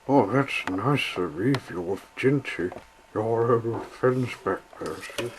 Oh, that's nice of you of Ginty, your old friends back there, see?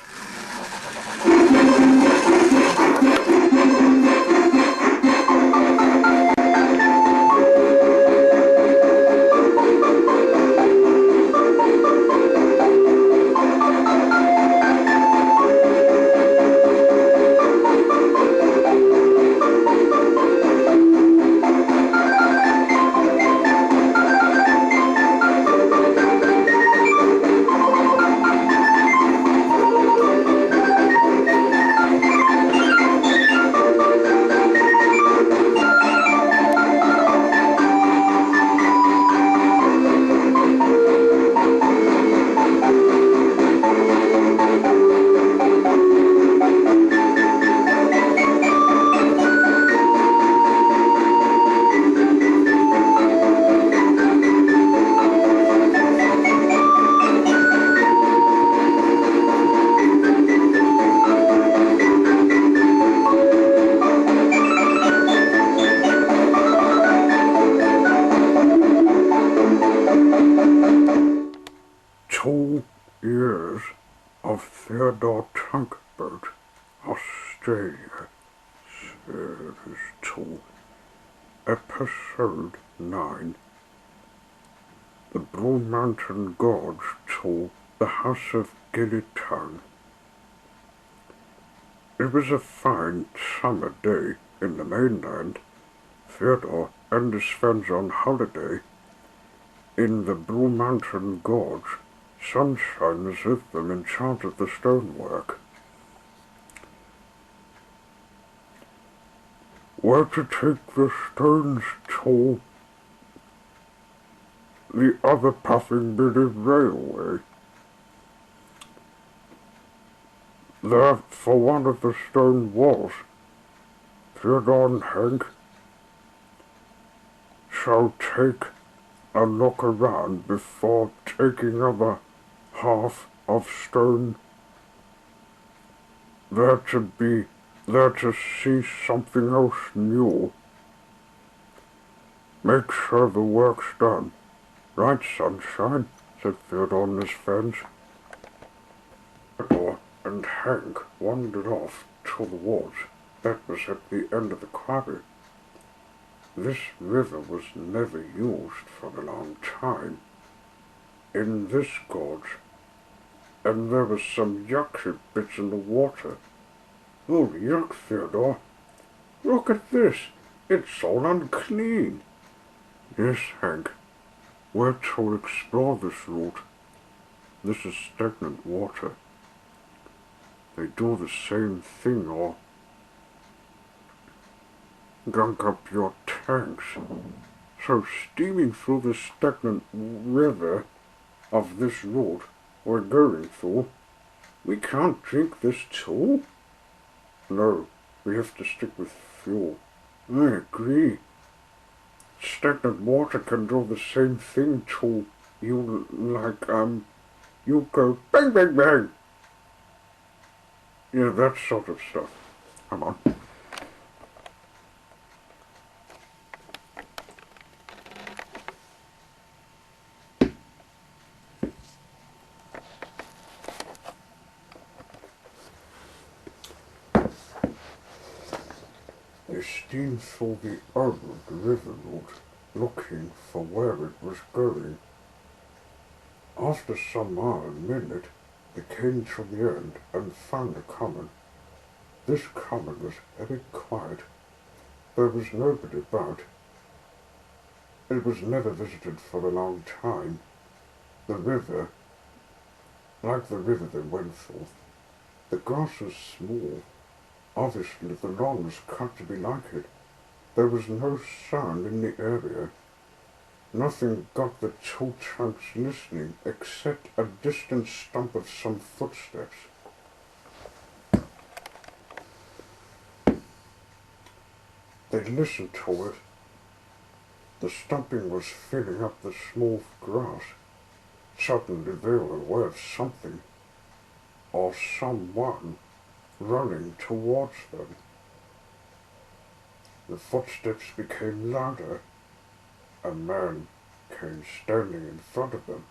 Years of Theodore Tugboat, Australia, Series 2, Episode 9, The Blue Mountain Gorge to the House of Gillytown. It was a fine summer day in the mainland. Theodore and his friends on holiday in the Blue Mountain Gorge. Sunshine was with them in charge of the stonework. Where to take the stones to the other Puffing Billy Railway. There, for one of the stone walls, Theodore and Hank shall take a look around before taking other half of stone. There to see something else new. Make sure the work's done. Right, Sunshine, said Theodore and his friends. Theodore and Hank wandered off to the woods that was at the end of the quarry. This river was never used for a long time. In this gorge, and there was some yucky bits in the water. Oh, yuck, Theodore. Look at this. It's all unclean. Yes, Hank. We're to explore this route. This is stagnant water. They do the same thing or gunk up your tanks. So steaming through the stagnant river of this route we're going through, we can't drink this too? No, we have to stick with fuel. I agree. Stagnant water can do the same thing to you, like, you go bang, bang, bang. Yeah, that sort of stuff. Come on. They steamed through the old river route, looking for where it was going. After some hour and minute, they came to the end and found a common. This common was very quiet. There was nobody about. It was never visited for a long time. The river, like the river they went through, the grass was small. Obviously the lawn was cut to be like it. There was no sound in the area. Nothing got the two tramps listening except a distant stump of some footsteps. They listened to it. The stumping was filling up the smooth grass. Suddenly they were aware of something, or someone, running towards them. The footsteps became louder. A man came standing in front of them.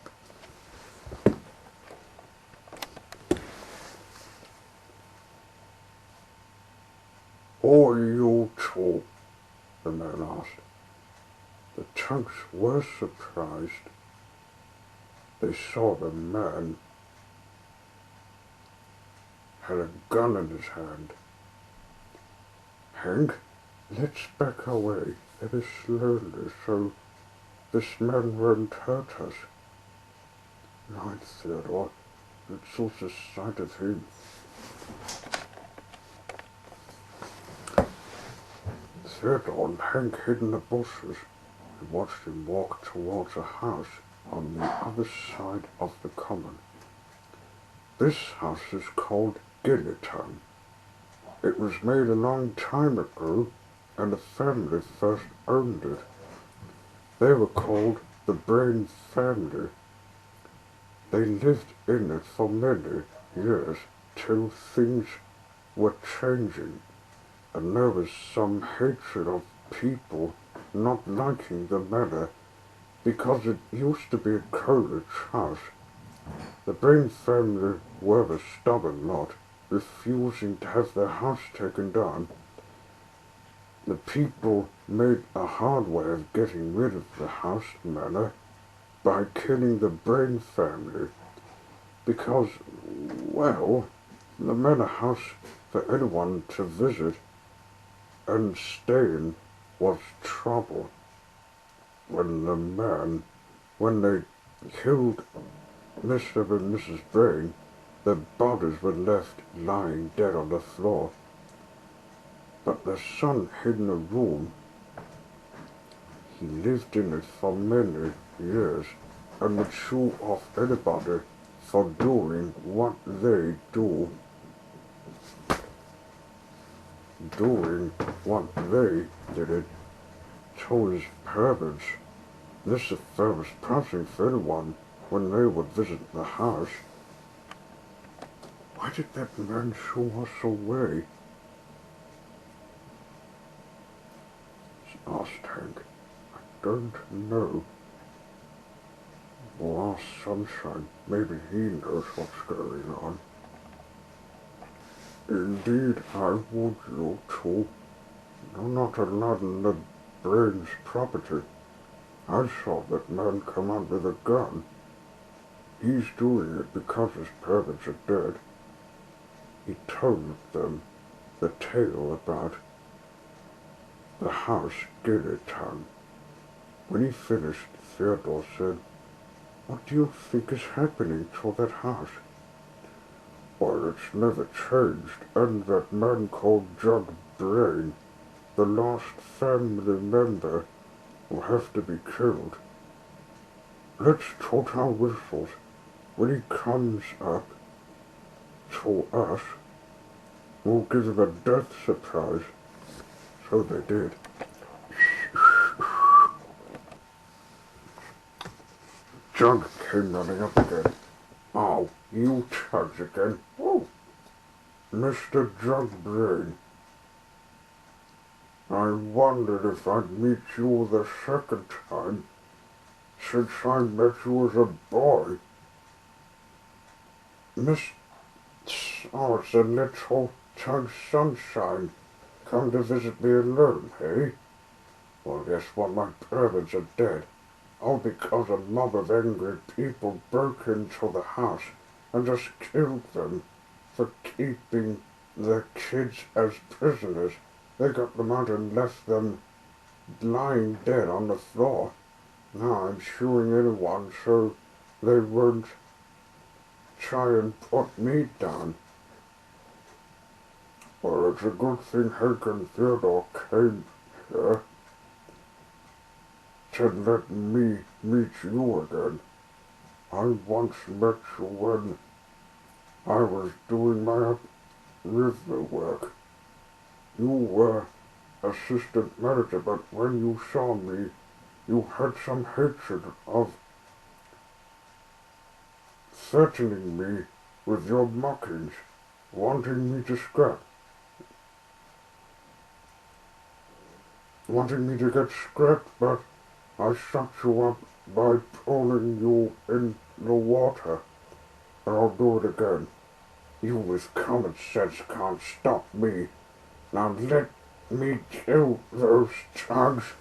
"Who are you two?" the man asked. The Tugs were surprised. They saw the man had a gun in his hand. "Hank, let's back away ever slowly so this man won't hurt us." "Right, Theodore, let's lose the sight of him." Theodore and Hank hid in the bushes and watched him walk towards a house on the other side of the common. This house is called Guillotin. It was made a long time ago, and the family first owned it. They were called the Brain family. They lived in it for many years till things were changing, and there was some hatred of people not liking the manor because it used to be a Coleridge house. The Brain family were a stubborn lot, refusing to have their house taken down. The people made a hard way of getting rid of the house manor by killing the Brain family because, well, the manor house for anyone to visit and stay in was trouble. When they killed Mr. and Mrs. Brain, their bodies were left lying dead on the floor. But their son hid in a room. He lived in it for many years and would show off anybody for doing what they do. Doing what they did to his parents. This affair was passing for anyone when they would visit the house. "Why did that man show us away?" asked Hank. "I don't know. We'll ask Sunshine. Maybe he knows what's going on." "Indeed, I would, you two. You're not allowed in the Brain's property. I saw that man come out with a gun. He's doing it because his parents are dead." He told them the tale about the house Guillotin. When he finished, Theodore said, "What do you think is happening to that house?" "Well, it's never changed, and that man called Jug Brain, the last family member, will have to be killed. Let's toot our whistles when he comes up to us. We'll give him a death surprise." So they did. Jug came running up again. "Oh, you Tugs again. Oh, Mr. Jug Brain. I wondered if I'd meet you the second time, since I met you as a boy. It's a little Tug Sunshine come to visit me alone, eh? Well, guess what? My parents are dead. All because a mob of angry people broke into the house and just killed them for keeping their kids as prisoners. They got them out and left them lying dead on the floor. Now I'm suing anyone so they won't try and put me down." "Well, it's a good thing Hank and Theodore came here to let me meet you again. I once met you when I was doing my river work. You were assistant manager, but when you saw me, you had some hatred of threatening me with your mockings, wanting me to scrap. Wanting me to get scrapped, but I shut you up by pulling you in the water. And I'll do it again. You with common sense can't stop me. Now let me kill those tugs.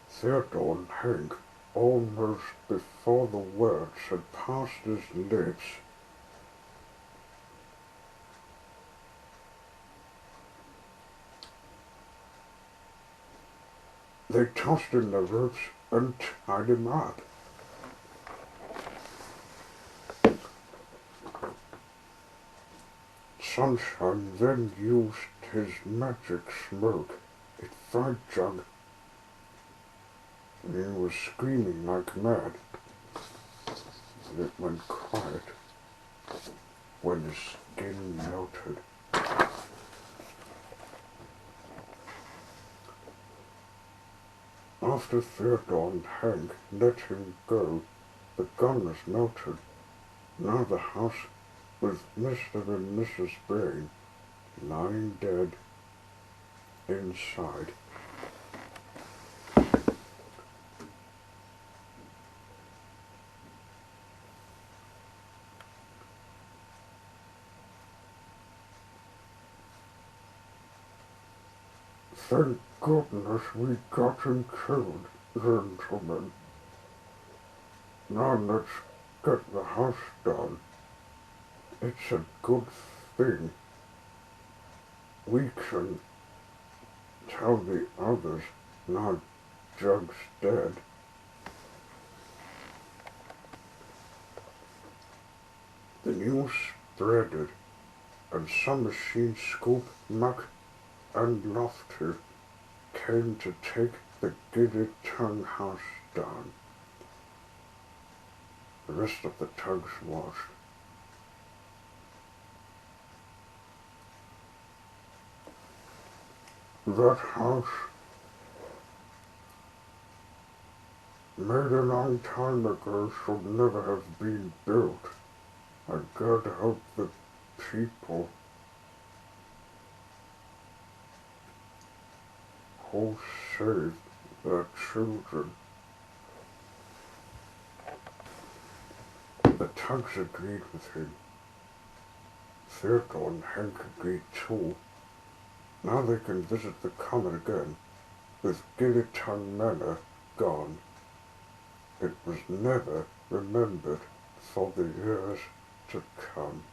Theodore and Hank, almost before the words had passed his lips, they tossed in the ropes and tied him up. Sunshine then used his magic smoke. It fried Jug, and he was screaming like mad. And it went quiet when his skin melted. After Theodore and Hank let him go, the gun was melted. Now the house with Mr. and Mrs. Brain lying dead inside. Thank goodness we got him killed, gentlemen. Now let's get the house done. It's a good thing. We can tell the others now Jug's dead. The news spreaded, and some machine Scoop, Muck, and Lofty came to take the Giddy Tongue house down. The rest of the tugs watched. That house, made a long time ago, should never have been built. And God help the people who saved their children. The tugs agreed with him. Theodore and Hank agreed too. Now they can visit the comet again, with Giddy Tongue Manor gone. It was never remembered for the years to come.